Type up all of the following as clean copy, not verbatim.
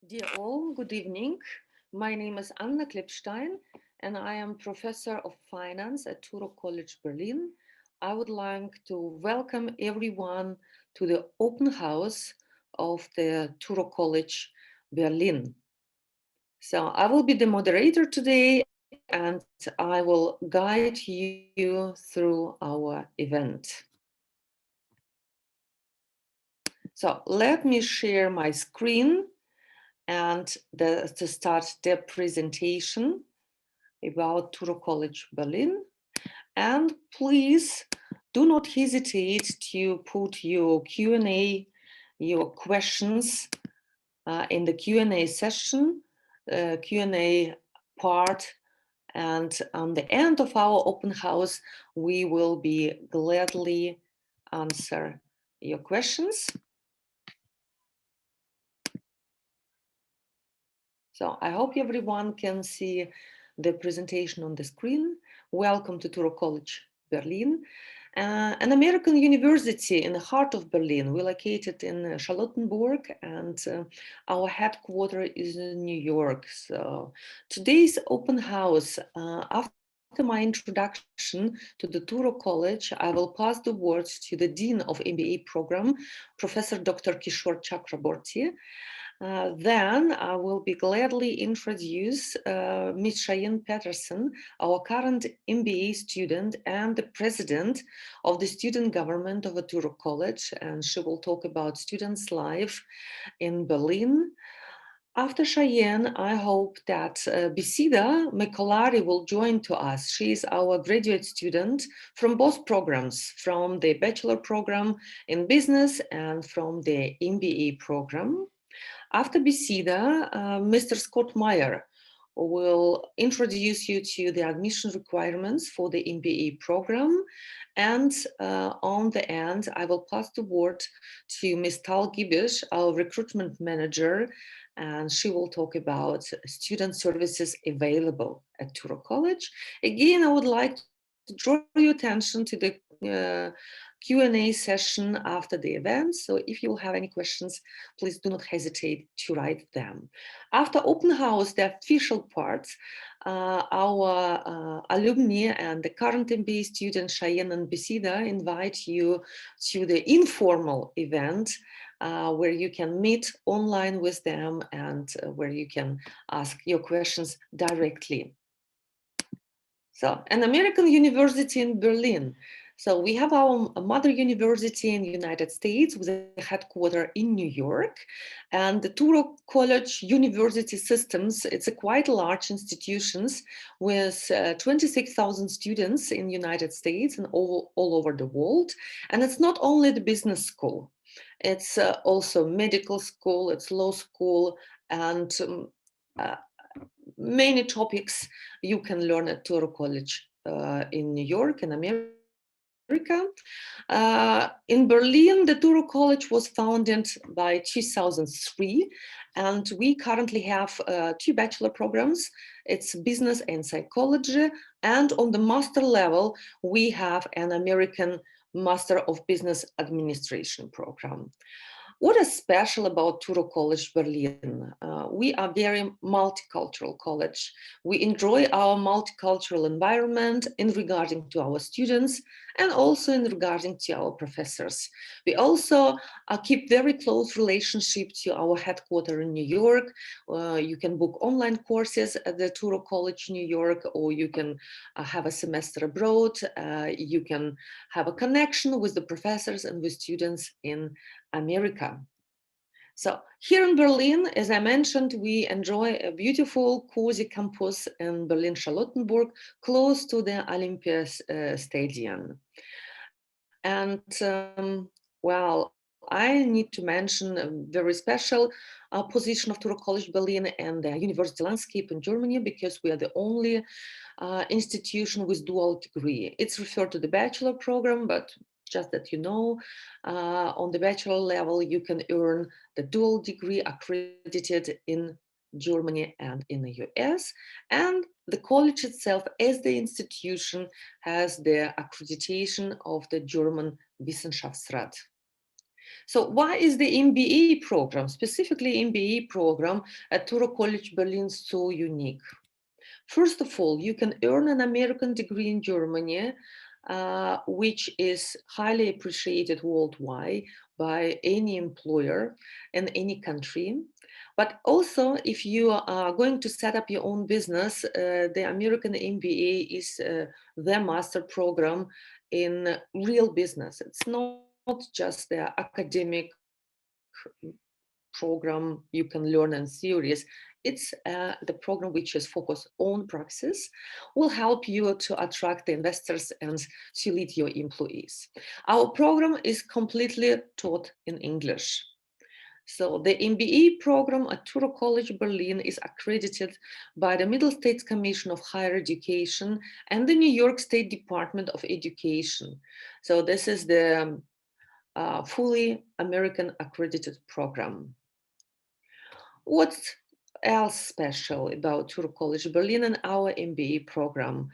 Dear all, good evening. My name is Anna Klippstein, and I am Professor of Finance at Touro College Berlin. I would like to welcome everyone to the open house of the Touro College Berlin. So I will be the moderator today, and I will guide you through our event. So let me share my screen and to start the presentation about Touro College Berlin. And please do not hesitate to put your Q&A, your questions in the Q&A session, Q&A part. And on the end of our open house, we will be gladly answer your questions. So I hope everyone can see the presentation on the screen. Welcome to Touro College Berlin, an American university in the heart of Berlin. We're located in Charlottenburg, and our headquarters is in New York. So today's open house, after my introduction to the Touro College, I will pass the words to the Dean of MBA Program, Professor Dr. Kishore Chakraborty. Then I will be gladly introduce Ms. Shyanne Peterson, our current MBA student and the president of the student government of Touro College, and she will talk about students' life in Berlin. After Shyanne, I hope that Bisida Mekolari will join to us. She is our graduate student from both programs, from the bachelor program in business and from the MBA program. After Bisida, Mr. Scott Meyer will introduce you to the admission requirements for the MBA program. And on the end, I will pass the word to Ms. Gibbesch, our recruitment manager, and she will talk about student services available at Touro College. Again, I would like to draw your attention to the Q&A session after the event. So if you have any questions, please do not hesitate to write them. After open house, the official part, our alumni and the current MBA students, Shyanne and Bisida, invite you to the informal event where you can meet online with them and where you can ask your questions directly. So, an American university in Berlin. So we have our mother university in the United States with a headquarters in New York, and the Touro College University Systems. It's a quite large institutions with 26,000 students in the United States and all over the world. And it's not only the business school, it's also medical school, it's law school, and many topics you can learn at Touro College in New York in America. In Berlin, the Touro College was founded by 2003, and we currently have two bachelor programs. It's business and psychology, and on the master level, we have an American Master of Business Administration program. What is special about Touro College Berlin? We are very multicultural college. We enjoy our multicultural environment in regarding to our students and also in regarding to our professors. We also keep very close relationship to our headquarters in New York. You can book online courses at the Touro College New York, or you can have a semester abroad. You can have a connection with the professors and with students in America. So here in Berlin, as I mentioned, we enjoy a beautiful, cozy campus in Berlin-Charlottenburg, close to the Olympia Stadium. And well, I need to mention a very special position of Touro College Berlin and the university landscape in Germany, because we are the only institution with dual degree. It's referred to the bachelor program, but just that you know, on the bachelor level, you can earn the dual degree accredited in Germany and in the US. And the college itself, as the institution, has the accreditation of the German Wissenschaftsrat. So why is the MBA program, specifically MBA program at Touro College Berlin, so unique? First of all, you can earn an American degree in Germany, which is highly appreciated worldwide by any employer in any country. But also, if you are going to set up your own business, the American MBA is the master program in real business. It's not just the academic program you can learn in theories. It's the program which is focused on praxis, will help you to attract the investors and to lead your employees. Our program is completely taught in English. So the MBA program at Touro College Berlin is accredited by the Middle States Commission of Higher Education and the New York State Department of Education. So this is the fully American accredited program. What's else special about Touro College Berlin and our MBA program?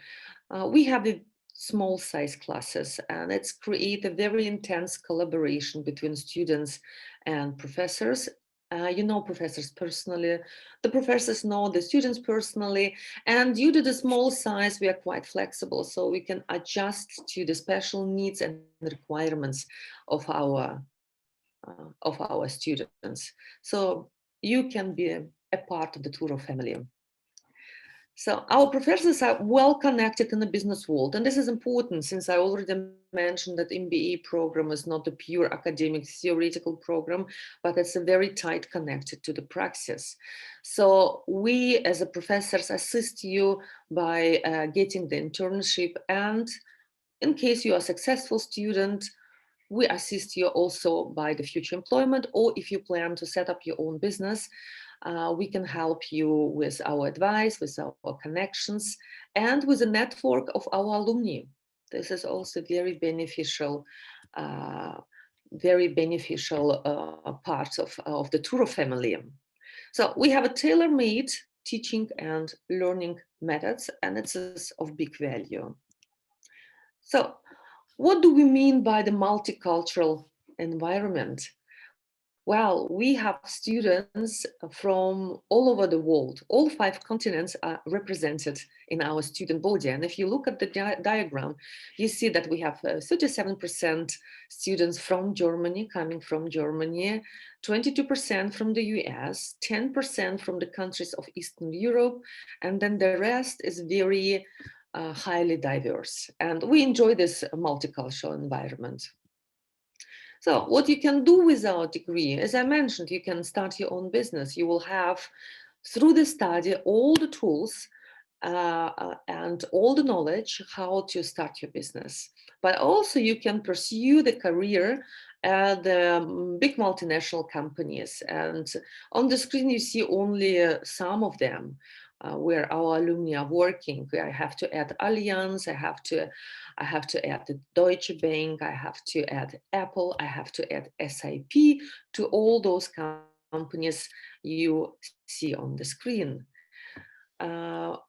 We have a small size classes, and it's create a very intense collaboration between students and professors. You know professors personally, the professors know the students personally, and due to the small size, we are quite flexible, so we can adjust to the special needs and requirements of our students. So you can be a part of the Touro family. So our professors are well connected in the business world, and this is important since I already mentioned that MBA program is not a pure academic theoretical program, but it's a very tight connected to the praxis. So we as a professors assist you by getting the internship, and in case you are a successful student, we assist you also by the future employment, or if you plan to set up your own business, we can help you with our advice, with our connections, and with a network of our alumni. This is also very beneficial part of the Touro family. So we have a tailor-made teaching and learning methods, and it's of big value. So what do we mean by the multicultural environment? Well, we have students from all over the world. All 5 continents are represented in our student body. And if you look at the diagram, you see that we have 37% students from Germany, coming from Germany, 22% from the US, 10% from the countries of Eastern Europe, and then the rest is very highly diverse. And we enjoy this multicultural environment. So what you can do with our degree, as I mentioned, you can start your own business. You will have, through the study, all the tools and all the knowledge how to start your business. But also you can pursue the career at the big multinational companies. And on the screen, you see only some of them. Where our alumni are working. I have to add Allianz, I have to add the Deutsche Bank, I have to add Apple, I have to add SAP to all those companies you see on the screen.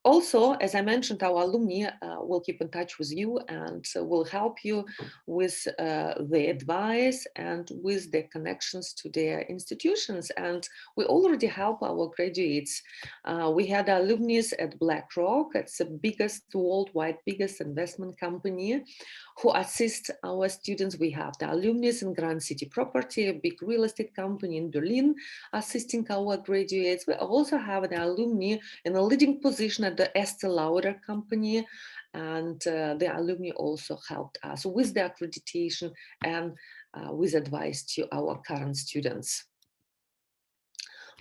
Also, as I mentioned, our alumni will keep in touch with you and will help you with the advice and with the connections to their institutions. And we already help our graduates. We had alumni at BlackRock. It's the biggest worldwide, biggest investment company who assist our students. We have the alumni in Grand City Property, a big real estate company in Berlin, assisting our graduates. We also have the alumni in a leading position at the Estee Lauder company, and the alumni also helped us with the accreditation and with advice to our current students.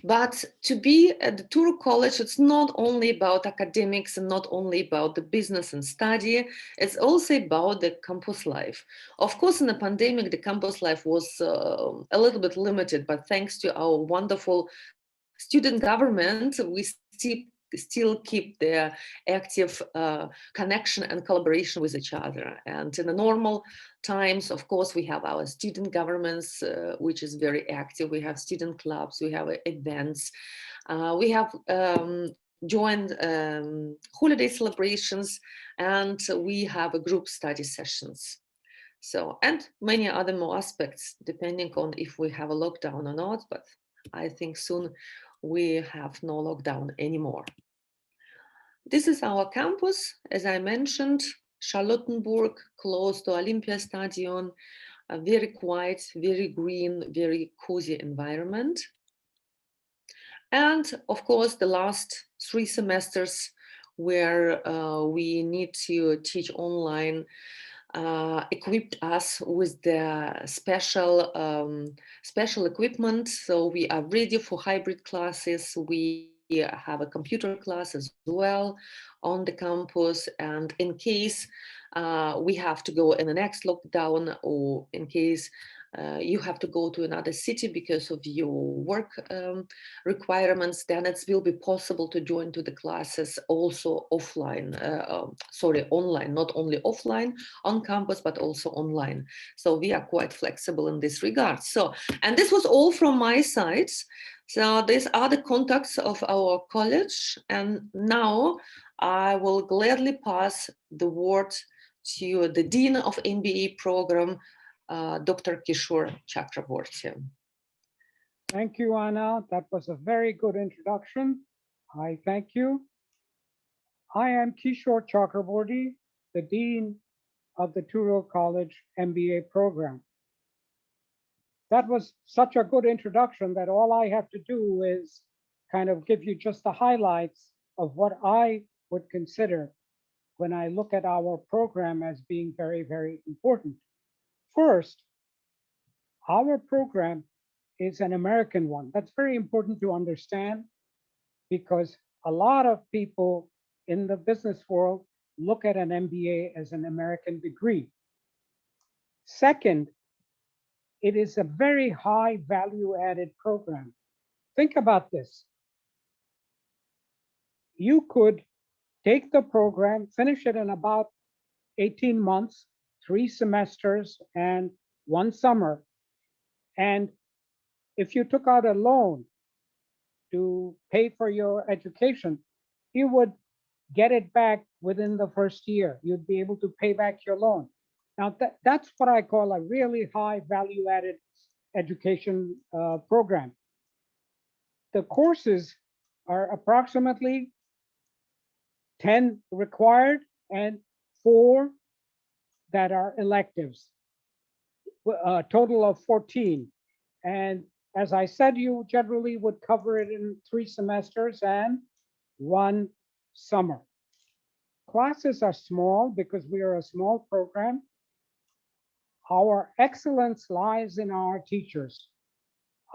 But to be at the Touro College, it's not only about academics and not only about the business and study, it's also about the campus life. Of course, in the pandemic, the campus life was a little bit limited, but thanks to our wonderful student government, we still keep the active connection and collaboration with each other. And in the normal times, of course, we have our student governments, which is very active. We have student clubs, we have events, we have joined holiday celebrations, and we have a group study sessions. So, and many other more aspects, depending on if we have a lockdown or not, but I think soon we have no lockdown anymore. This is our campus, as I mentioned, Charlottenburg, close to Olympia Stadion, a very quiet, very green, very cozy environment. And of course, the last 3 semesters where we need to teach online equipped us with the special equipment. So we are ready for hybrid classes. We have a computer class as well on the campus. And in case we have to go in the next lockdown, or in case you have to go to another city because of your work requirements, then it will be possible to join to the classes also offline, online, not only offline on campus, but also online. So we are quite flexible in this regard. So, and this was all from my side. So these are the contacts of our college. And now I will gladly pass the word to the Dean of MBA Program, Dr. Kishore Chakraborty. Thank you, Anna. That was a very good introduction. I thank you. I am Kishore Chakraborty, the Dean of the Touro College MBA Program. That was such a good introduction that all I have to do is kind of give you just the highlights of what I would consider when I look at our program as being very, very important. First, our program is an American one. That's very important to understand because a lot of people in the business world look at an MBA as an American degree. Second, it is a very high value added program. Think about this. You could take the program, finish it in about 18 months, 3 semesters, and 1 summer. And if you took out a loan to pay for your education, you would get it back within the first year. You'd be able to pay back your loan. Now, that's what I call a really high value added education program. The courses are approximately 10 required and 4 that are electives, a total of 14. And as I said, you generally would cover it in 3 semesters and 1 summer. Classes are small because we are a small program. Our excellence lies in our teachers.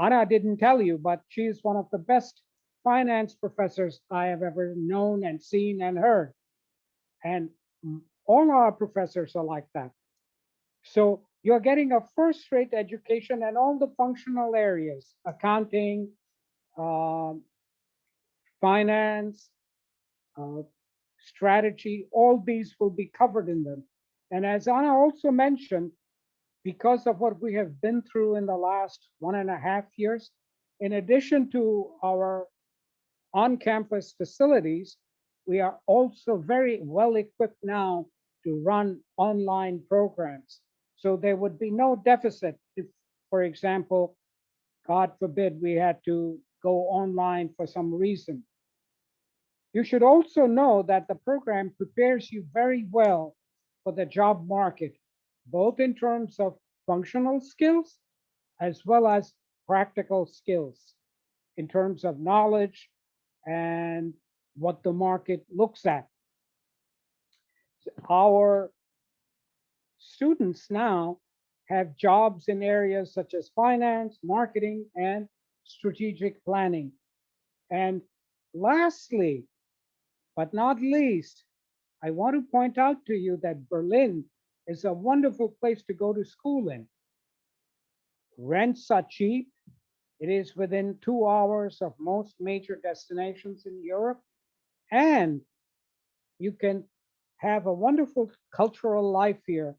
Anna didn't tell you, but she is one of the best finance professors I have ever known and seen and heard. And all our professors are like that. So you're getting a first-rate education in all the functional areas, accounting, finance, strategy, all these will be covered in them. And as Anna also mentioned, because of what we have been through in the last 1.5 years, in addition to our on-campus facilities, we are also very well equipped now to run online programs. So there would be no deficit if, for example, God forbid, we had to go online for some reason. You should also know that the program prepares you very well for the job market, both in terms of functional skills as well as practical skills in terms of knowledge and what the market looks at. Our students now have jobs in areas such as finance, marketing, and strategic planning. And lastly, but not least, I want to point out to you that Berlin is a wonderful place to go to school in. Rents are cheap. It is within 2 hours of most major destinations in Europe. And you can have a wonderful cultural life here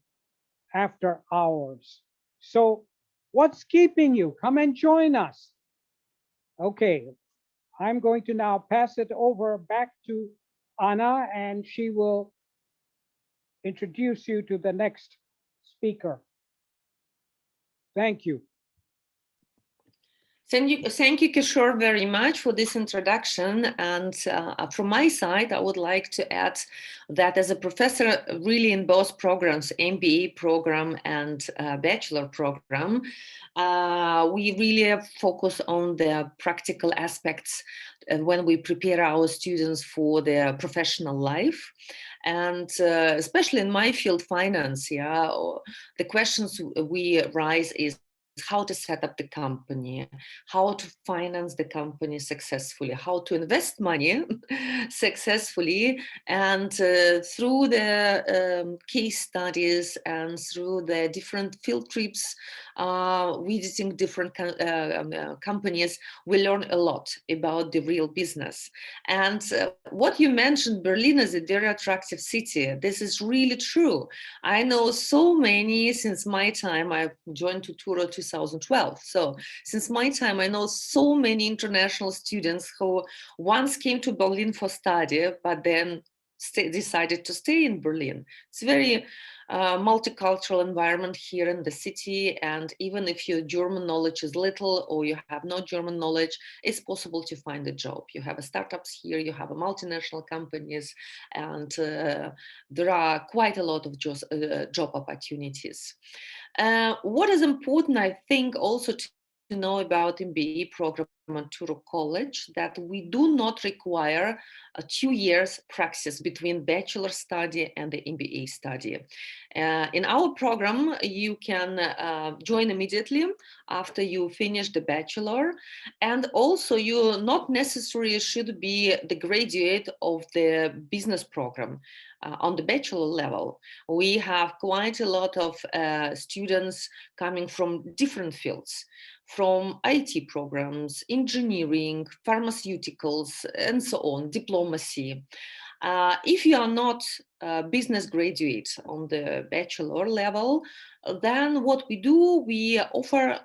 after hours. So what's keeping you? Come and join us. Okay, I'm going to now pass it over back to Anna, and she will introduce you to the next speaker. Thank you. Thank you, Kishore, very much for this introduction. And from my side, I would like to add that as a professor, really in both programs, MBA program and bachelor program, we really focus on the practical aspects when we prepare our students for their professional life. And especially in my field, finance, yeah, the questions we raise is how to set up the company, how to finance the company successfully, how to invest money successfully, and through the case studies and through the different field trips, visiting different companies, we learn a lot about the real business. And what you mentioned, Berlin is a very attractive city. This is really true. I know so many since my time. I joined to Touro 2012. So since my time, I know so many international students who once came to Berlin for study, but then decided to stay in Berlin. It's very multicultural environment here in the city. And even if your German knowledge is little or you have no German knowledge, it's possible to find a job. You have startups here, you have multinational companies, and there are quite a lot of job opportunities. What is important, I think, also to know about MBA program at Touro College, that we do not require 2 years practice between bachelor study and the MBA study. In our program, you can join immediately after you finish the bachelor, and also you not necessarily should be the graduate of the business program. On the bachelor level, we have quite a lot of students coming from different fields, from IT programs, engineering, pharmaceuticals, and so on, diplomacy. If you are not a business graduate on the bachelor level, then what we do, we offer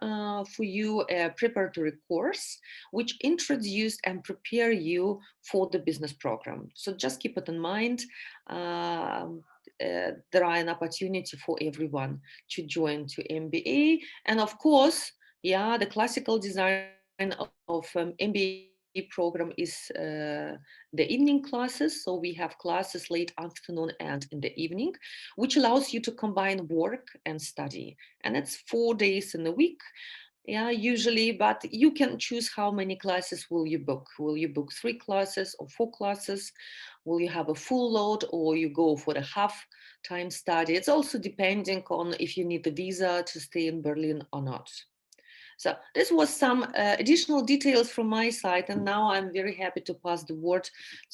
for you a preparatory course which introduce and prepare you for the business program. So just keep it in mind. There are an opportunity for everyone to join to MBA. And of course, yeah, the classical design of MBA program is the evening classes. So we have classes late afternoon and in the evening, which allows you to combine work and study. And it's 4 days in a week. Yeah, usually, but you can choose how many classes will you book. Will you book 3 classes or 4 classes? Will you have a full load or you go for the half-time study? It's also depending on if you need the visa to stay in Berlin or not. So this was some additional details from my side, and now I'm very happy to pass the word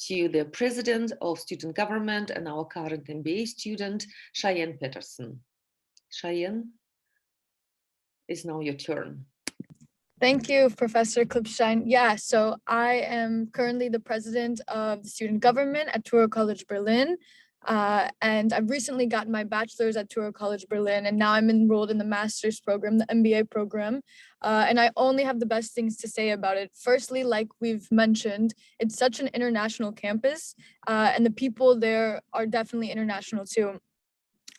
to the President of Student Government and our current MBA student, Shyanne Peterson. Shyanne, it's now your turn. Thank you, Professor Klippstein. Yeah, so I am currently the president of the student government at Touro College Berlin. And I've recently gotten my bachelor's at Touro College Berlin, and now I'm enrolled in the master's program, the MBA program. And I only have the best things to say about it. Firstly, like we've mentioned, it's such an international campus, and the people there are definitely international too.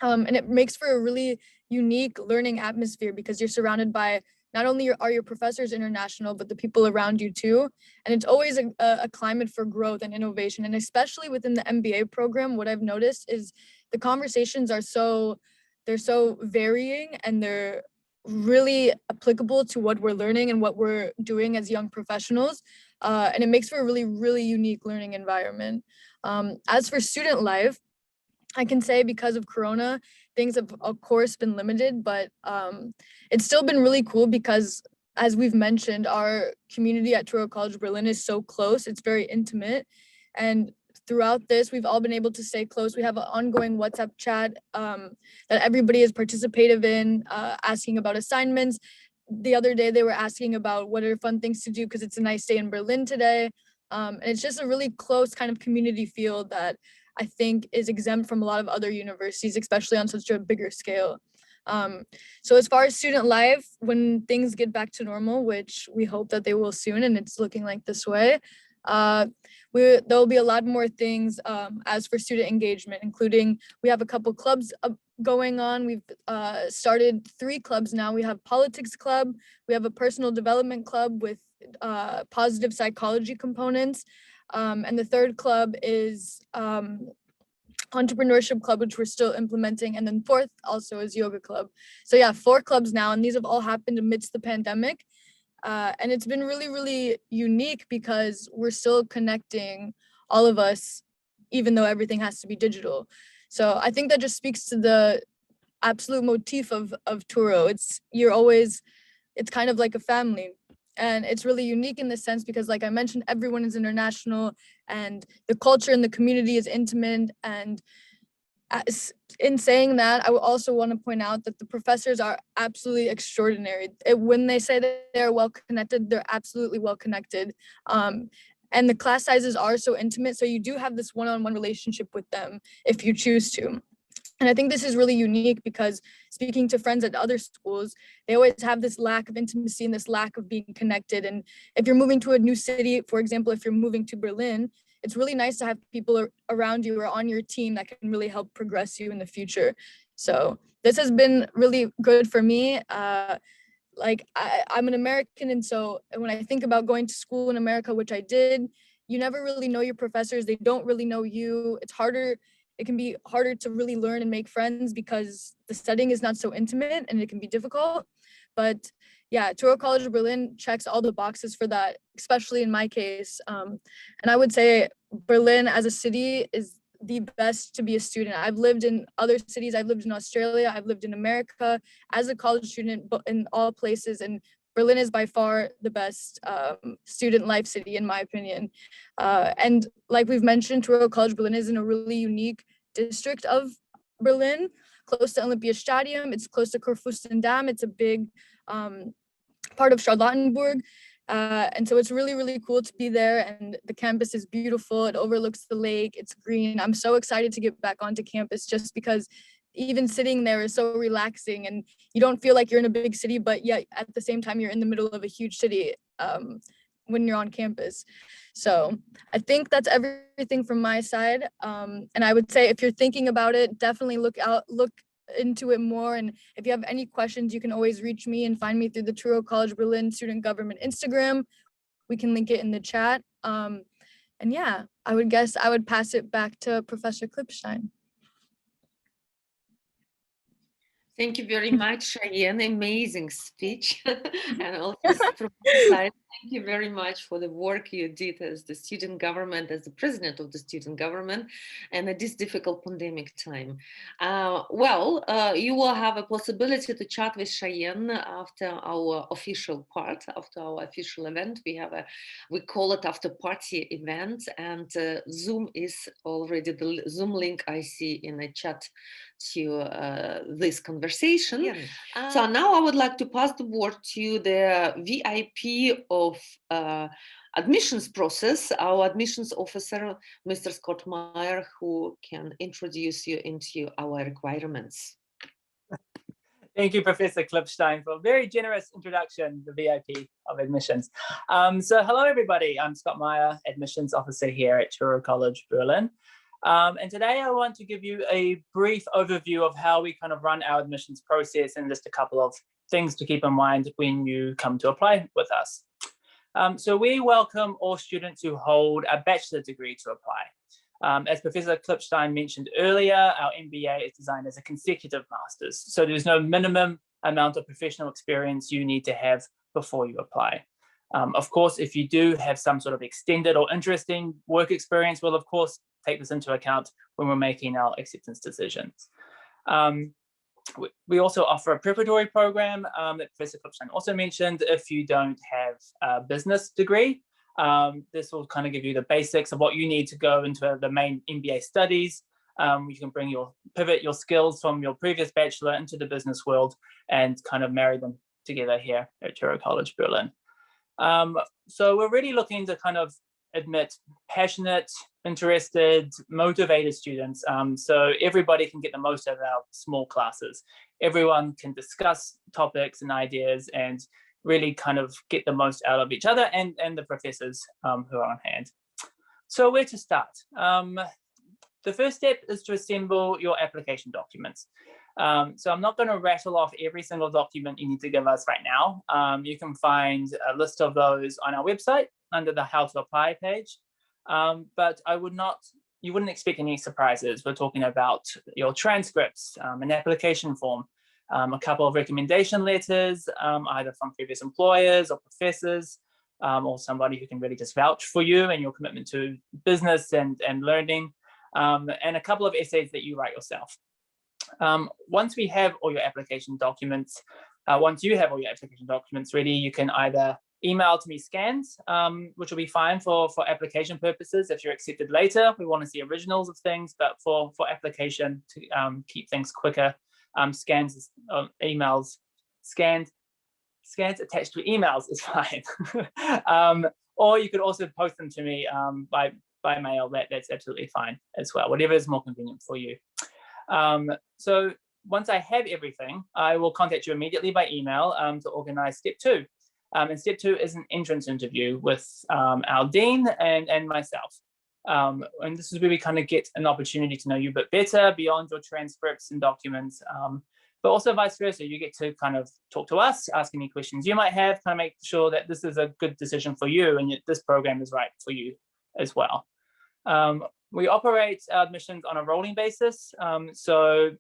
And it makes for a really unique learning atmosphere because you're surrounded by not only are your professors international, but the people around you too. And it's always a climate for growth and innovation. And especially within the MBA program, what I've noticed is the conversations are they're so varying and they're really applicable to what we're learning and what we're doing as young professionals. And it makes for a really, really unique learning environment. As for student life, I can say because of Corona, things have of course been limited, but it's still been really cool because, as we've mentioned, our community at Touro College Berlin is so close. It's very intimate. And throughout this, we've all been able to stay close. We have an ongoing WhatsApp chat that everybody is participative in, asking about assignments. The other day, they were asking about what are fun things to do because it's a nice day in Berlin today. And it's just a really close kind of community feel that I think is exempt from a lot of other universities, especially on such a bigger scale. So as far as student life, when things get back to normal, which we hope that they will soon, and it's looking like this way, there'll be a lot more things as for student engagement, including we have a couple clubs going on. We've started 3 clubs now. We have politics club, we have a personal development club with positive psychology components, and the 3rd club is entrepreneurship club, which we're still implementing, and then 4th also is yoga club. So yeah, 4 clubs now, and these have all happened amidst the pandemic, and it's been really, really unique because we're still connecting, all of us, even though everything has to be digital. So I think that just speaks to the absolute motif of Touro. It's kind of like a family. And it's really unique in this sense because, like I mentioned, everyone is international and the culture and the community is intimate. And in saying that, I would also want to point out that the professors are absolutely extraordinary. When they say that they're well connected, they're absolutely well connected. And the class sizes are so intimate. So you do have this one-on-one relationship with them if you choose to. And I think this is really unique because speaking to friends at other schools, they always have this lack of intimacy and this lack of being connected. And if you're moving to a new city, for example, if you're moving to Berlin, it's really nice to have people around you or on your team that can really help progress you in the future. So this has been really good for me. Like I'm an American, and so when I think about going to school in America, which I did, you never really know your professors. They don't really know you. It can be harder to really learn and make friends because the setting is not so intimate and it can be difficult. But yeah, Touro College Berlin checks all the boxes for that, especially in my case. And I would say Berlin as a city is the best to be a student. I've lived in other cities. I've lived in Australia. I've lived in America as a college student, but in all places. And Berlin is by far the best student life city, in my opinion. And like we've mentioned, Touro College Berlin is in a really unique district of Berlin, close to Olympia Stadium. It's close to Kurfürsten Dam. It's a big part of Charlottenburg. And so it's really, really cool to be there. And the campus is beautiful. It overlooks the lake. It's green. I'm so excited to get back onto campus just because even sitting there is so relaxing and you don't feel like you're in a big city, but yet at the same time, you're in the middle of a huge city when you're on campus. So I think that's everything from my side. And I would say if you're thinking about it, definitely look into it more. And if you have any questions, you can always reach me and find me through the Touro College Berlin Student Government Instagram. We can link it in the chat. And yeah, I would guess I would pass it back to Professor Klippstein. Thank you very much, Shyanne. Amazing speech. And also from my side, thank you very much for the work you did as the student government, as the president of the student government, and at this difficult pandemic time. You will have a possibility to chat with Shyanne after our official part, after our official event. We call it after party event, and Zoom is already the Zoom link I see in the chat to this conversation. Yeah. So now I would like to pass the word to the VIP of admissions process, our admissions officer, Mr. Scott Meyer, who can introduce you into our requirements. Thank you, Professor Klippstein, for a very generous introduction, the VIP of admissions. So hello, everybody. I'm Scott Meyer, admissions officer here at Touro College Berlin. And today I want to give you a brief overview of how we kind of run our admissions process and just a couple of things to keep in mind when you come to apply with us. So we welcome all students who hold a bachelor degree to apply. As Professor Klippstein mentioned earlier, our MBA is designed as a consecutive master's. So there's no minimum amount of professional experience you need to have before you apply. Of course, if you do have some sort of extended or interesting work experience, we'll of course take this into account when we're making our acceptance decisions. We also offer a preparatory program that Professor Klippstein also mentioned if you don't have a business degree. This will kind of give you the basics of what you need to go into the main MBA studies. You can pivot your skills from your previous bachelor into the business world and kind of marry them together here at Touro College Berlin. So we're really looking to kind of admit passionate, interested, motivated students. So everybody can get the most out of our small classes. Everyone can discuss topics and ideas and really kind of get the most out of each other and the professors who are on hand. So where to start? The first step is to assemble your application documents. So I'm not going to rattle off every single document you need to give us right now. You can find a list of those on our website under the How to Apply page. But you wouldn't expect any surprises. We're talking about your transcripts, an application form, a couple of recommendation letters, either from previous employers or professors, or somebody who can really just vouch for you and your commitment to business and learning, and a couple of essays that you write yourself. Once you have all your application documents ready, you can either email to me scans, which will be fine for application purposes. If you're accepted later, we want to see originals of things, but for application to keep things quicker, scans, emails, scans attached to emails is fine. Or you could also post them to me by mail. That's absolutely fine as well, whatever is more convenient for you. So once I have everything, I will contact you immediately by email to organize step 2. And step 2 is an entrance interview with our dean and myself. And this is where we kind of get an opportunity to know you a bit better beyond your transcripts and documents, but also vice versa. You get to kind of talk to us, ask any questions you might have, kind of make sure that this is a good decision for you and this program is right for you as well. We operate our admissions on a rolling basis. So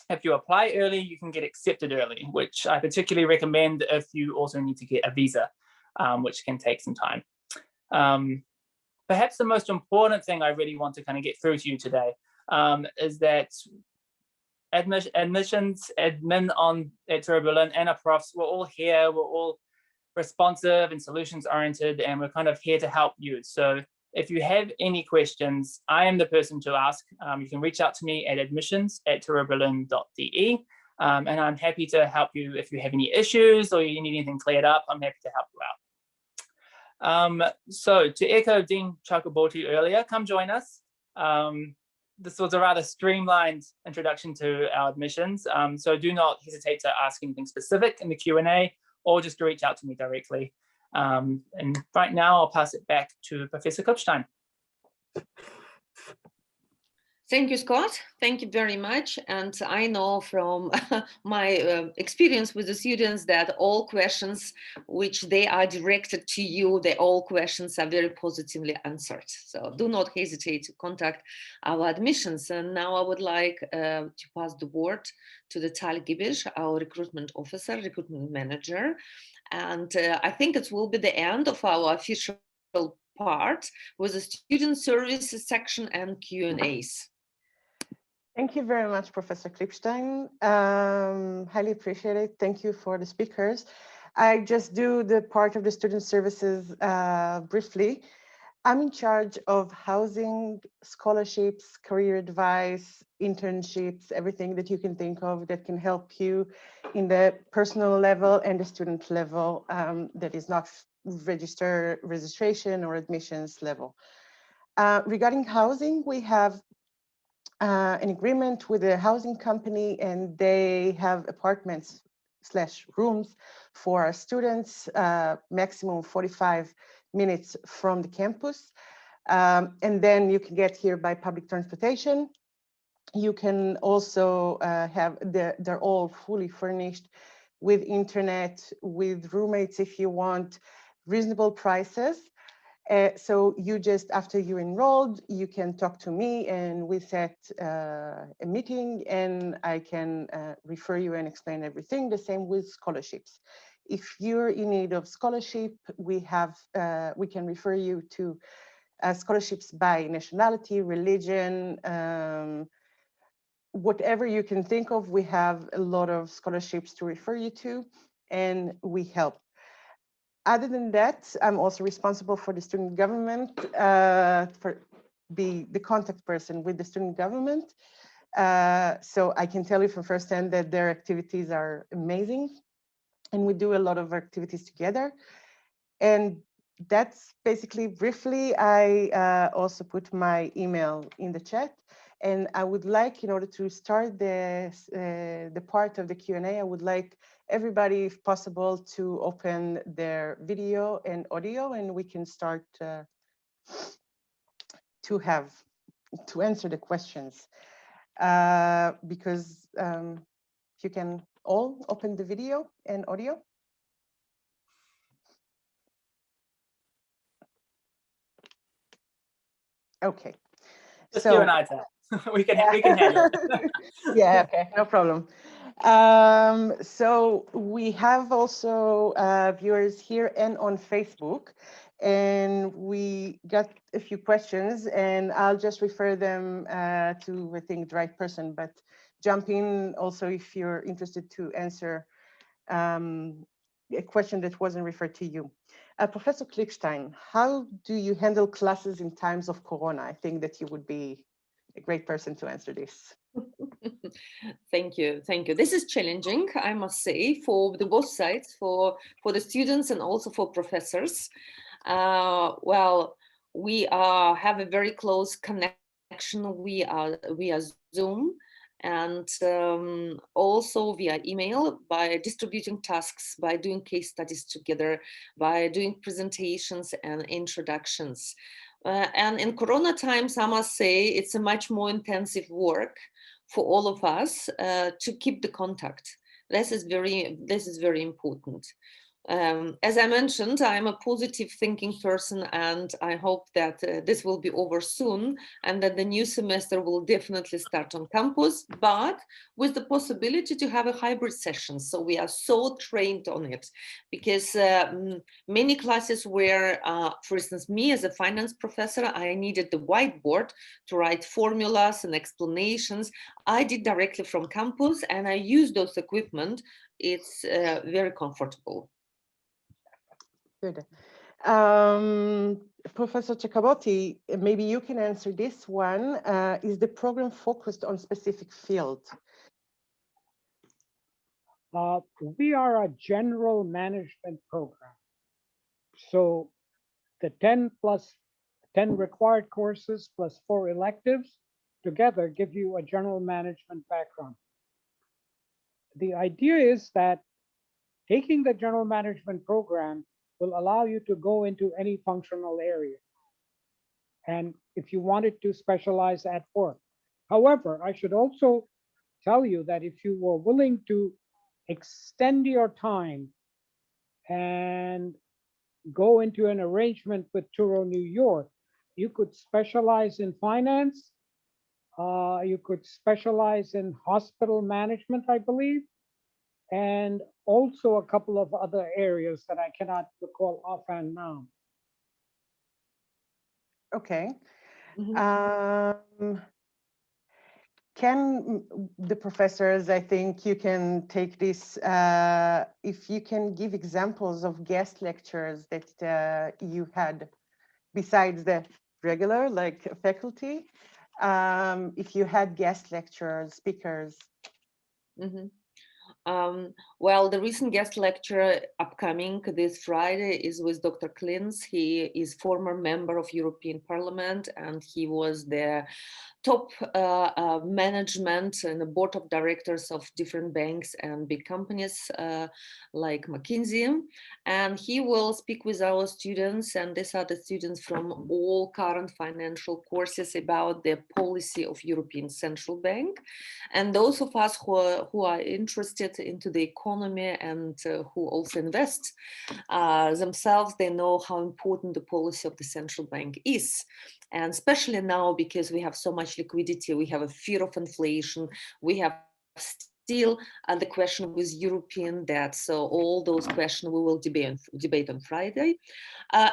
if you apply early, you can get accepted early, which I particularly recommend if you also need to get a visa, which can take some time. Perhaps the most important thing I really want to kind of get through to you today is that admin at Touro Berlin and our profs, we're all here, we're all responsive and solutions oriented, and we're kind of here to help you. So if you have any questions, I am the person to ask. You can reach out to me at admissions@touroberlin.de, and I'm happy to help you if you have any issues or you need anything cleared up. I'm happy to help you out. So to echo Dean Chakraborty earlier, come join us. This was a rather streamlined introduction to our admissions, so do not hesitate to ask anything specific in the Q&A or just to reach out to me directly. And right now I'll pass it back to Professor Klippstein. Thank you, Scott. Thank you very much. And I know from my experience with the students that all questions which they are directed to you, all questions are very positively answered. So do not hesitate to contact our admissions. And now I would like to pass the word to the Gibbesch, our recruitment officer, recruitment manager. And I think it will be the end of our official part with the student services section and Q&As. Thank you very much, Professor Klippstein. Highly appreciate it. Thank you for the speakers. I just do the part of the student services briefly. I'm in charge of housing, scholarships, career advice, internships, everything that you can think of that can help you in the personal level and the student level that is not registration or admissions level. Regarding housing, we have an agreement with a housing company, and they have apartments/rooms for our students, maximum 45 minutes from the campus. And then you can get here by public transportation. You can also they're all fully furnished with internet, with roommates if you want, reasonable prices. So you just, after you're enrolled, you can talk to me and we set a meeting and I can refer you and explain everything. The same with scholarships. If you're in need of scholarship, we can refer you to scholarships by nationality, religion, whatever you can think of. We have a lot of scholarships to refer you to, and we help. Other than that, I'm also responsible for the student government, be the contact person with the student government. So I can tell you from firsthand that their activities are amazing, and we do a lot of activities together. And that's basically briefly. I also put my email in the chat, and I would like, in order to start the part of the Q&A, I would like everybody, if possible, to open their video and audio, and we can start to answer the questions. Because If you can all open the video and audio. Okay. Just you and I, Tab. we can handle it. Yeah, okay, no problem. So we have also viewers here and on Facebook, and we got a few questions, and I'll just refer them to, I think, the right person, but jump in also if you're interested to answer a question that wasn't referred to you. Professor Klippstein, how do you handle classes in times of Corona? I think that you would be a great person to answer this. Thank you. This is challenging, I must say, for the both sides, for the students and also for professors. Well, we have a very close connection via Zoom, and also via email, by distributing tasks, by doing case studies together, by doing presentations and introductions. And in Corona times, I must say, it's a much more intensive work for all of us to keep the contact. This is very important. As I mentioned, I'm a positive thinking person, and I hope that this will be over soon and that the new semester will definitely start on campus, but with the possibility to have a hybrid session. So we are so trained on it, because many classes where, for instance, me as a finance professor, I needed the whiteboard to write formulas and explanations. I did directly from campus, and I use those equipment. It's very comfortable. Good. Professor Chakraborty, maybe you can answer this one. Is the program focused on specific field? We are a general management program. So the 10 plus 10 required courses plus 4 electives together give you a general management background. The idea is that taking the general management program will allow you to go into any functional area, and if you wanted to specialize at work. However, I should also tell you that if you were willing to extend your time and go into an arrangement with Toro, New York, you could specialize in finance, you could specialize in hospital management, I believe, and also a couple of other areas that I cannot recall offhand now. Okay. Can the professors, I think you can take this, if you can give examples of guest lectures that you had besides the regular, like faculty, if you had guest lectures, speakers. Well, the recent guest lecture upcoming this Friday is with Dr. Klins. He is former member of European Parliament, and he was the top management and the board of directors of different banks and big companies like McKinsey. And he will speak with our students, and these are the students from all current financial courses, about the policy of European Central Bank. And those of us who are interested into the economy and who also invest themselves, they know how important the policy of the central bank is. And especially now, because we have so much liquidity, we have a fear of inflation, we have still the question with European debt. So all those questions we will debate on Friday.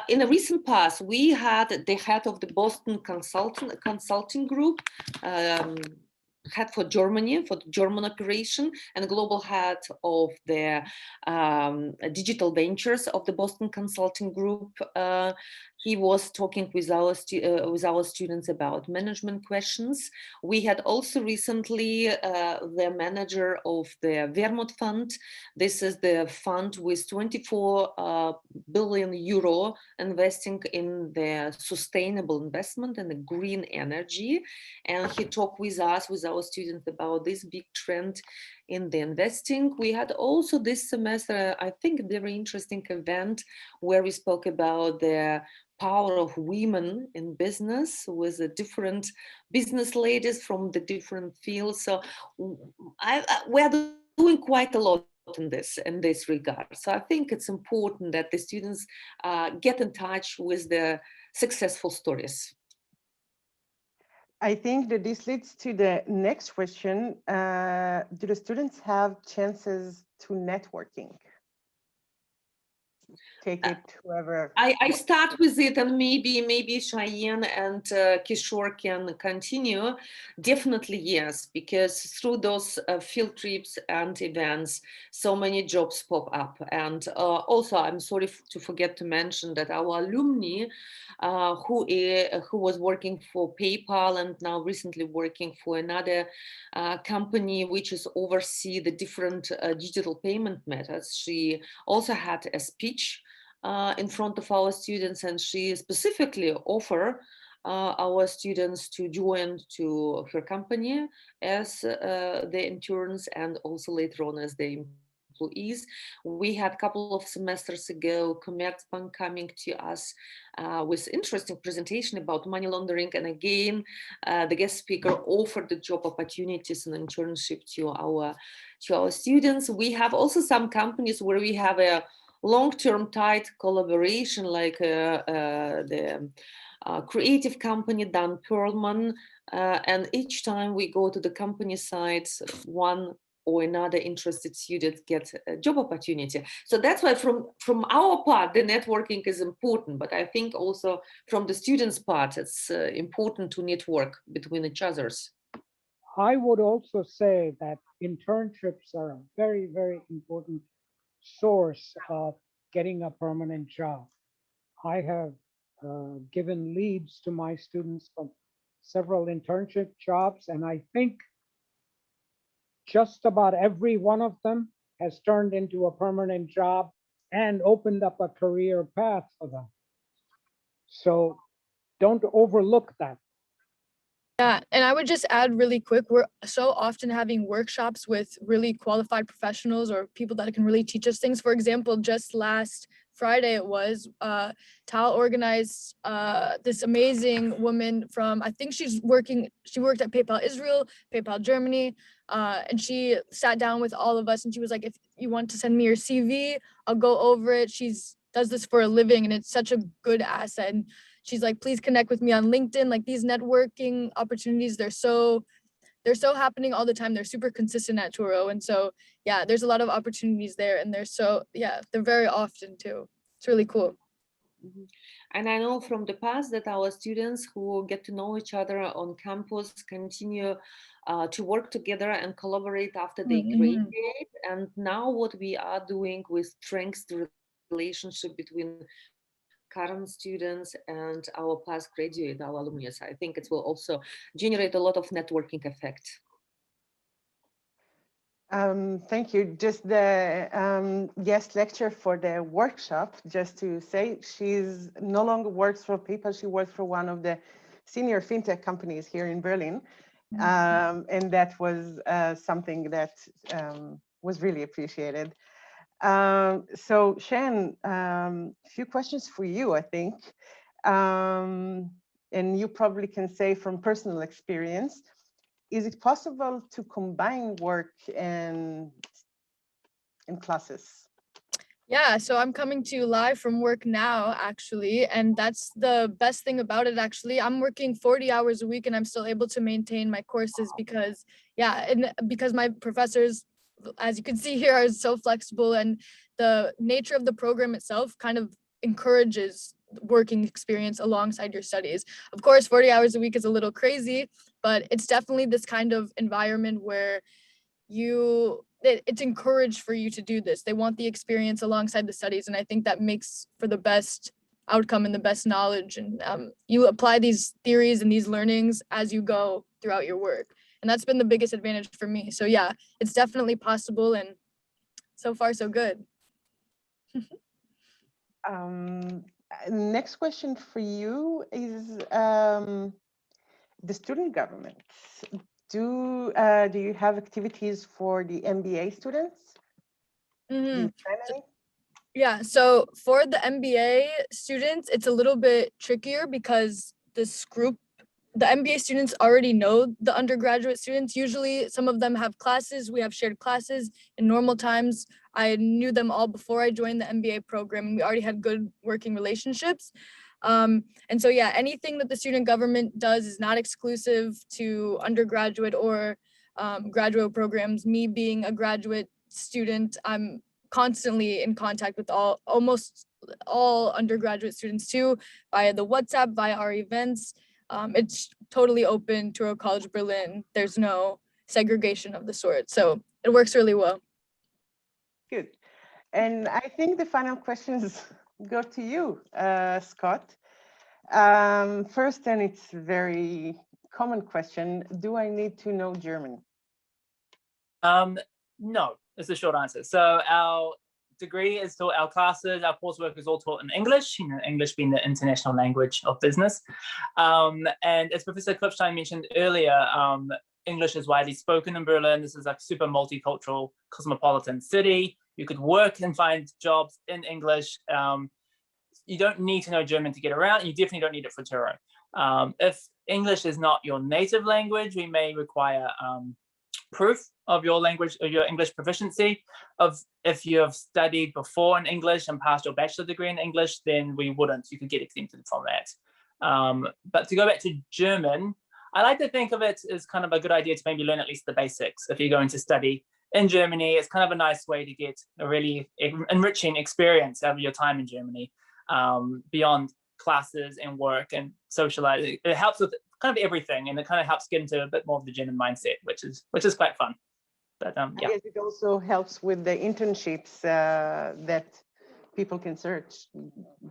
In a recent past, we had the head of the Boston Consulting Group, head for Germany, for the German operation, and global head of the digital ventures of the Boston Consulting Group. He was talking with our students about management questions. We had also recently the manager of the Vermont Fund. This is the fund with 24 billion euro investing in the sustainable investment and the green energy. And he talked with us, with our students, about this big trend in the investing. We had also this semester, I think, a very interesting event where we spoke about the power of women in business with the different business ladies from the different fields. So we are doing quite a lot in this regard. So I think it's important that the students get in touch with the successful stories. I think that this leads to the next question. Do the students have chances to networking? Take it whoever. I start with it, and maybe Shyanne and Kishore can continue. Definitely yes, because through those field trips and events, so many jobs pop up. And also, I'm sorry to forget to mention that our alumni, who was working for PayPal and now recently working for another company which is oversee the different digital payment methods, she also had a speech in front of our students, and she specifically offer our students to join to her company as the interns and also later on as the employees. We had a couple of semesters ago Commerzbank coming to us with interesting presentation about money laundering, and again the guest speaker offered the job opportunities and internship to our students. We have also some companies where we have a long-term tight collaboration, like the creative company Dan Perlman, and each time we go to the company sites, one or another interested student gets a job opportunity. So that's why from our part, the networking is important, but I think also from the students' part, it's important to network between each others. I would also say that internships are a very, very important source of getting a permanent job. I have given leads to my students from several internship jobs, and I think just about every one of them has turned into a permanent job and opened up a career path for them. So don't overlook that. Yeah, and I would just add really quick, we're so often having workshops with really qualified professionals or people that can really teach us things. For example, just last Friday it was, Tal organized this amazing woman from, I think she worked at PayPal Israel, PayPal Germany, and she sat down with all of us and she was like, if you want to send me your CV, I'll go over it. She's does this for a living and it's such a good asset. And she's like, please connect with me on LinkedIn. Like these networking opportunities, they're so happening all the time. They're super consistent at Toro. And so, yeah, there's a lot of opportunities there. And they're very often too. It's really cool. Mm-hmm. And I know from the past that our students who get to know each other on campus continue to work together and collaborate after they graduate. And now what we are doing with strengths the relationship between current students and our past graduate, our alumni. I think it will also generate a lot of networking effect. Thank you. Just the guest lecture for the workshop, just to say, she's no longer works for PayPal. She works for one of the senior fintech companies here in Berlin. And that was something that was really appreciated. So Shyanne, a few questions for you, I think. And you probably can say from personal experience, is it possible to combine work and classes? Yeah, so I'm coming to you live from work now, actually, and that's the best thing about it, actually. I'm working 40 hours a week and I'm still able to maintain my courses because, because my professors, as you can see here, are so flexible, and the nature of the program itself kind of encourages working experience alongside your studies. Of course, 40 hours a week is a little crazy, but it's definitely this kind of environment where it's encouraged for you to do this. They want the experience alongside the studies, and I think that makes for the best outcome and the best knowledge, and you apply these theories and these learnings as you go throughout your work, and that's been the biggest advantage for me. So yeah, it's definitely possible, and so far so good. Next question for you is the student government. Do you have activities for the MBA students? Do you plan any? Yeah, so for the MBA students, it's a little bit trickier because this group the MBA students already know the undergraduate students. Usually some of them have classes, we have shared classes in normal times. I knew them all before I joined the MBA program. We already had good working relationships. And so, yeah, anything that the student government does is not exclusive to undergraduate or graduate programs. Me being a graduate student, I'm constantly in contact with almost all undergraduate students too, via the WhatsApp, via our events. It's totally open to Touro College Berlin. There's no segregation of the sort. So it works really well. Good. And I think the final questions go to you, Scott. First, and it's a very common question, do I need to know German? No, is the short answer. So our degree is taught, our classes, our coursework is all taught in English, English being the international language of business. And as Professor Klippstein mentioned earlier, English is widely spoken in Berlin. This is a super multicultural, cosmopolitan city. You could work and find jobs in English. You don't need to know German to get around. You definitely don't need it for Turo. If English is not your native language, we may require proof of your language, of your English proficiency. If you have studied before in English and passed your bachelor degree in English, then we wouldn't. You could get exempted from that. But to go back to German, I like to think of it as kind of a good idea to maybe learn at least the basics. If you're going to study in Germany, it's kind of a nice way to get a really enriching experience out of your time in Germany, beyond classes and work and socializing. It helps with kind of everything, and it kind of helps get into a bit more of the German mindset, which is quite fun. But I guess it also helps with the internships that people can search,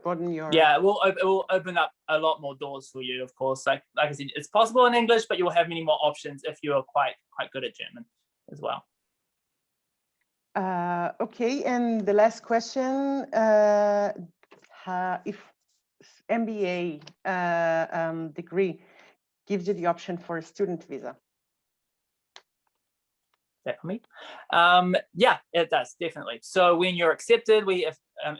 broaden your... Yeah, it will open up a lot more doors for you, of course. Like I said, it's possible in English, but you'll have many more options if you are quite good at German as well. Okay, and the last question, if MBA degree gives you the option for a student visa? That for me? Yeah, it does, definitely. So when you're accepted, we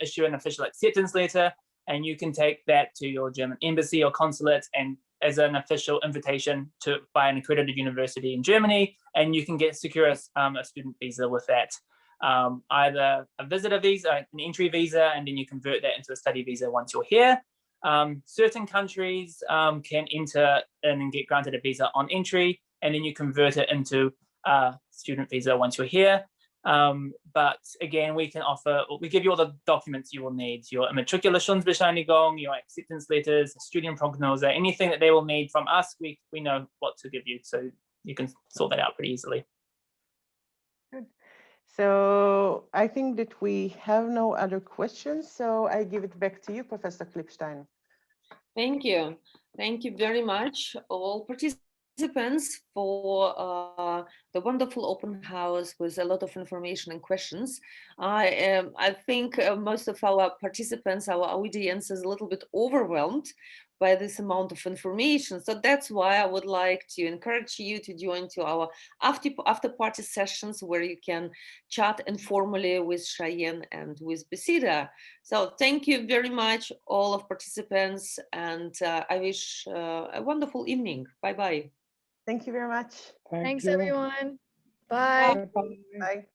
issue an official acceptance letter, and you can take that to your German embassy or consulate and as an official invitation to by an accredited university in Germany, and you can secure a student visa with that. Either a visitor visa, an entry visa, and then you convert that into a study visa once you're here. Certain countries can enter in and get granted a visa on entry, and then you convert it into a student visa once you're here. But again, we give you all the documents you will need, your Immatrikulationsbescheinigung, your acceptance letters, Studienprognose, anything that they will need from us, we know what to give you, so you can sort that out pretty easily. Good. So I think that we have no other questions, so I give it back to you, Professor Klippstein. Thank you. Thank you very much, all participants, for the wonderful open house with a lot of information and questions. I think most of our participants, our audience, is a little bit overwhelmed by this amount of information. So that's why I would like to encourage you to join to our after party sessions, where you can chat informally with Shyanne and with Besida. So thank you very much, all of participants, and I wish a wonderful evening. Bye-bye. Thank you very much. Thanks, you. everyone. Bye. Bye. Bye.